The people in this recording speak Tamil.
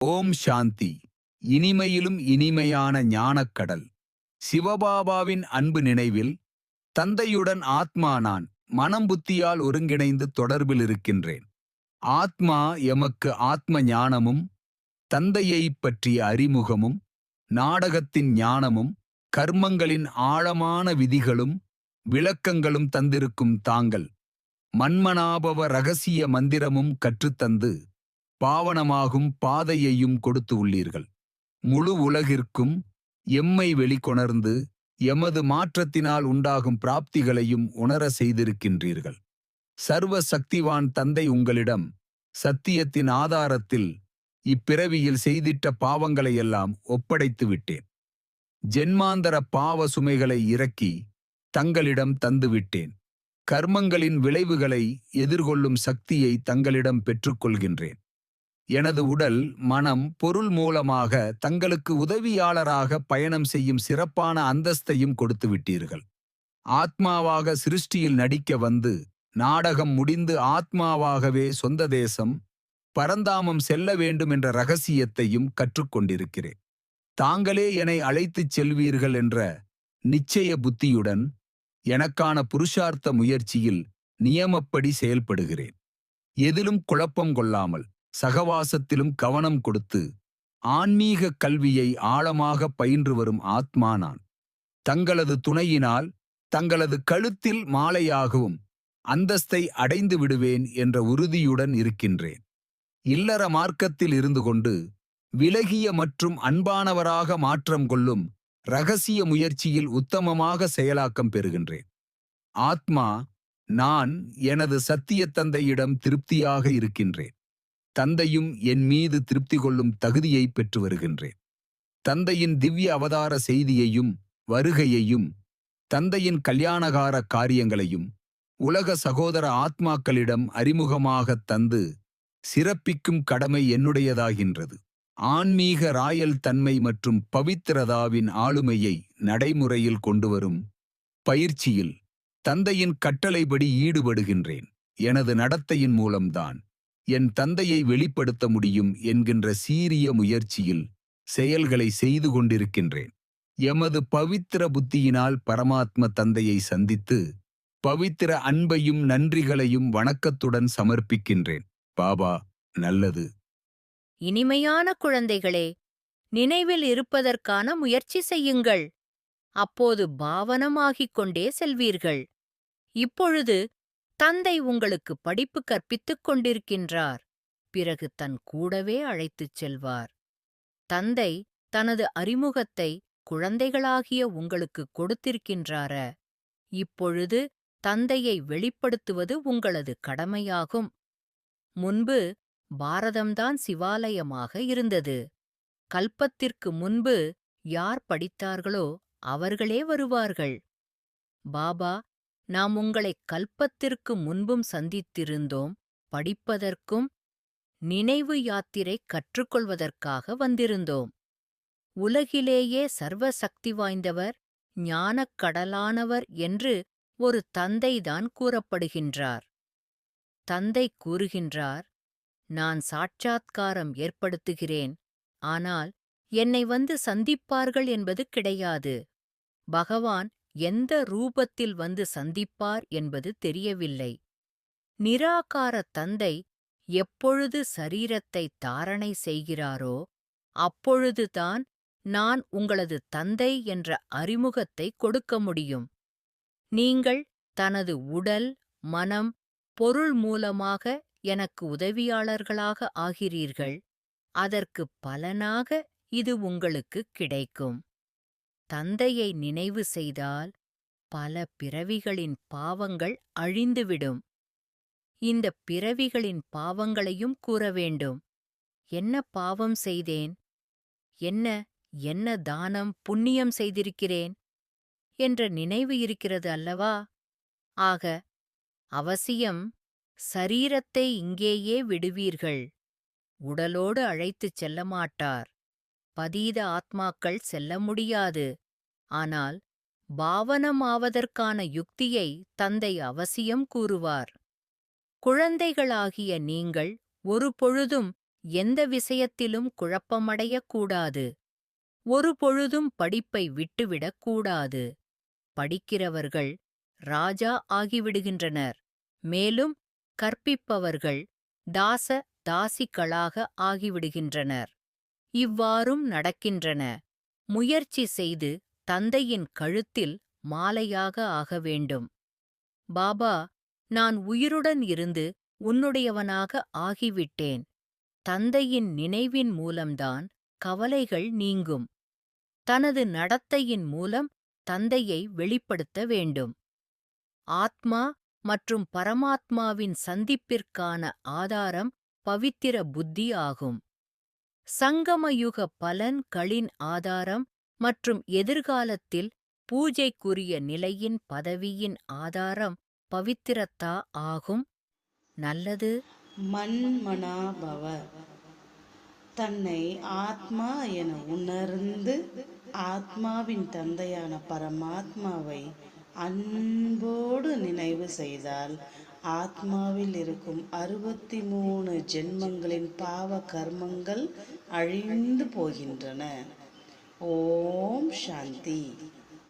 ஓம் சாந்தி. இனிமையிலும் இனிமையான ஞானக்கடல் சிவபாபாவின் அன்பு நினைவில் தந்தையுடன் ஆத்மா நான் மனம் புத்தியால் ஒருங்கிணைந்து தொடர்பில் இருக்கின்றேன். ஆத்மா எமக்கு ஆத்ம ஞானமும் தந்தையைப் பற்றிய அறிமுகமும் நாடகத்தின் ஞானமும் கர்மங்களின் ஆழமான விதிகளும் விளக்கங்களும் தந்திருக்கும் தாங்கள் மன்மனாபவ ரகசிய மந்திரமும் கற்றுத்தந்து பாவனமாகும் பாதையையும் கொடுத்து உள்ளீர்கள். முழு உலகிற்கும் எம்மை வெளிக்கொணர்ந்து எமது மாற்றத்தினால் உண்டாகும் பிராப்திகளையும் உணர செய்திருக்கின்றீர்கள். சர்வ சக்திவான் தந்தை உங்களிடம் சத்தியத்தின் ஆதாரத்தில் இப்பிறவியில் செய்திட்ட பாவங்களையெல்லாம் ஒப்படைத்து விட்டேன். ஜென்மாந்தர பாவ சுமைகளை இறக்கி தங்களிடம் தந்துவிட்டேன். கர்மங்களின் விளைவுகளை எதிர்கொள்ளும் சக்தியை தங்களிடம் பெற்றுக்கொள்கின்றேன். எனது உடல் மனம் பொருள் மூலமாக தங்களுக்கு உதவியாளராக பயணம் செய்யும் சிறப்பான அந்தஸ்தையும் கொடுத்து விட்டீர்கள். ஆத்மாவாக சிருஷ்டியில் நடிக்க வந்து நாடகம் முடிந்து ஆத்மாவாகவே சொந்த தேசம் பரந்தாமம் செல்ல வேண்டும் என்ற ரகசியத்தையும் கற்றுக்கொண்டிருக்கிறேன். தாங்களே என்னை அழைத்துச் செல்வீர்கள் என்ற நிச்சய புத்தியுடன் எனக்கான புருஷார்த்த முயற்சியில் நியமப்படி செயல்படுகிறேன். எதிலும் குழப்பம் கொள்ளாமல் சகவாசத்திலும் கவனம் கொடுத்து ஆன்மீக கல்வியை ஆழமாக பயின்று வரும் ஆத்மா நான். தங்களது துணையினால் தங்களது கழுத்தில் மாலையாகவும் அந்தஸ்தை அடைந்து விடுவேன் என்ற உறுதியுடன் இருக்கின்றேன். இல்லற மார்க்கத்தில் இருந்து கொண்டு விலகிய மற்றும் அன்பானவராக மாற்றம் கொள்ளும் இரகசிய முயற்சியில் உத்தமமாக செயலாக்கம் பெறுகின்றேன். ஆத்மா நான் எனது சத்திய தந்தையிடம் திருப்தியாக இருக்கின்றேன். தந்தையும் என் மீது திருப்தி கொள்ளும் தகுதியை பெற்று வருகின்றேன். தந்தையின் திவ்ய அவதார செய்தியையும் வருகையையும் தந்தையின் கல்யாணகார காரியங்களையும் உலக சகோதர ஆத்மாக்களிடம் அறிமுகமாகத் தந்து சிறப்பிக்கும் கடமை என்னுடையதாகின்றது. ஆன்மீக ராயல் தன்மை மற்றும் பவித்திரதாவின் ஆளுமையை நடைமுறையில் கொண்டுவரும் பயிற்சியில் தந்தையின் கட்டளைப்படி ஈடுபடுகின்றேன். எனது நடத்தையின் மூலம்தான் என் தந்தையை வெளிப்படுத்த முடியும் என்கின்ற சீரிய முயற்சியில் செயல்களை செய்து கொண்டிருக்கின்றேன். எமது பவித்திர புத்தியினால் பரமாத்ம தந்தையை சந்தித்து பவித்திர அன்பையும் நன்றிகளையும் வணக்கத்துடன் சமர்ப்பிக்கின்றேன். பாபா நல்லது. இனிமையான குழந்தைகளே, நினைவில் இருப்பதற்கான முயற்சி செய்யுங்கள். அப்போது பாவனமாகிக் கொண்டே செல்வீர்கள். இப்பொழுது தந்தை உங்களுக்கு படிப்பு கற்பித்துக் கொண்டிருக்கின்றார். பிறகு தன் கூடவே அழைத்துச் செல்வார். தந்தை தனது அறிமுகத்தை குழந்தைகளாகிய உங்களுக்கு கொடுத்திருக்கின்றார. இப்பொழுது தந்தையை வெளிப்படுத்துவது உங்களது கடமையாகும். முன்பு பாரதம்தான் சிவாலயமாக இருந்தது. கல்பத்திற்கு முன்பு யார் படித்தார்களோ அவர்களே வருவார்கள். பாபா, நாம் உங்களை கல்பத்திற்கு முன்பும் சந்தித்திருந்தோம். படிப்பதற்கும் நினைவு யாத்திரை கற்றுக்கொள்வதற்காக வந்திருந்தோம். உலகிலேயே சர்வ சக்தி வாய்ந்தவர் ஞானக் கடலானவர் என்று ஒரு தந்தைதான் கூறப்படுகின்றார். தந்தை கூறுகின்றார், நான் சாட்சாத்காரம் ஏற்படுத்துகிறேன், ஆனால் என்னை வந்து சந்திப்பார்கள் என்பது கிடையாது. பகவான் எந்த ரூபத்தில் வந்து சந்திப்பார் என்பது தெரியவில்லை. நிராகார தந்தை எப்பொழுது சரீரத்தை தாரணை செய்கிறாரோ அப்பொழுதுதான் நான் உங்களது தந்தை என்ற அறிமுகத்தை கொடுக்க முடியும். நீங்கள் தனது உடல் மனம் பொருள் மூலமாக எனக்கு உதவியாளர்களாக ஆகிறீர்கள். அதற்கு பலனாக இது உங்களுக்கு கிடைக்கும். தந்தையை நினைவு செய்தால் பல பிறவிகளின் பாவங்கள் அழிந்துவிடும். இந்த பிறவிகளின் பாவங்களையும் கூற வேண்டும். என்ன பாவம் செய்தேன், என்ன தானம் புண்ணியம் செய்திருக்கிறேன் என்ற நினைவு இருக்கிறது அல்லவா? ஆக அவசியம் சரீரத்தை இங்கேயே விடுவீர்கள். உடலோடு அழைத்துச் செல்லமாட்டார். பதீத ஆத்மாக்கள் செல்ல முடியாது. ஆனால் பாவனமாவதற்கான யுக்தியை தந்தை அவசியம் கூறுவார். குழந்தைகளாகிய நீங்கள் ஒரு பொழுதும் எந்த விஷயத்திலும் குழப்பமடையக்கூடாது. ஒரு பொழுதும் படிப்பை விட்டுவிடக் கூடாது. படிக்கிறவர்கள் ராஜா ஆகிவிடுகின்றனர். மேலும் கற்பிப்பவர்கள் தாச தாசிகளாக ஆகிவிடுகின்றனர். இவ்வாறும் நடக்கின்றன. முயற்சி செய்து தந்தையின் கழுத்தில் மாலையாக ஆக வேண்டும். பாபா, நான் உயிருடன் இருந்து உன்னுடையவனாக ஆகிவிட்டேன். தந்தையின் நினைவின் மூலம்தான் கவலைகள் நீங்கும். தனது நடத்தையின் மூலம் தந்தையை வெளிப்படுத்த வேண்டும். ஆத்மா மற்றும் பரமாத்மாவின் சந்திப்பிற்கான ஆதாரம் பவித்திர புத்தி ஆகும். சங்கமயுக பலன்களின் ஆதாரம் மற்றும் எதிர்காலத்தில் பூஜைக்குரிய நிலையின் பதவியின் ஆதாரம் பவித்திரத்தா ஆகும். நல்லது. மன்மனாபவ. தன்னை ஆத்மா என உணர்ந்து ஆத்மாவின் தந்தையான பரமாத்மாவை அன்போடு நினைவு செய்தால் ஆத்மாவில் இருக்கும் 63 ஜென்மங்களின் பாவ கர்மங்கள் அழிந்து போகின்றன. ஓம் சாந்தி.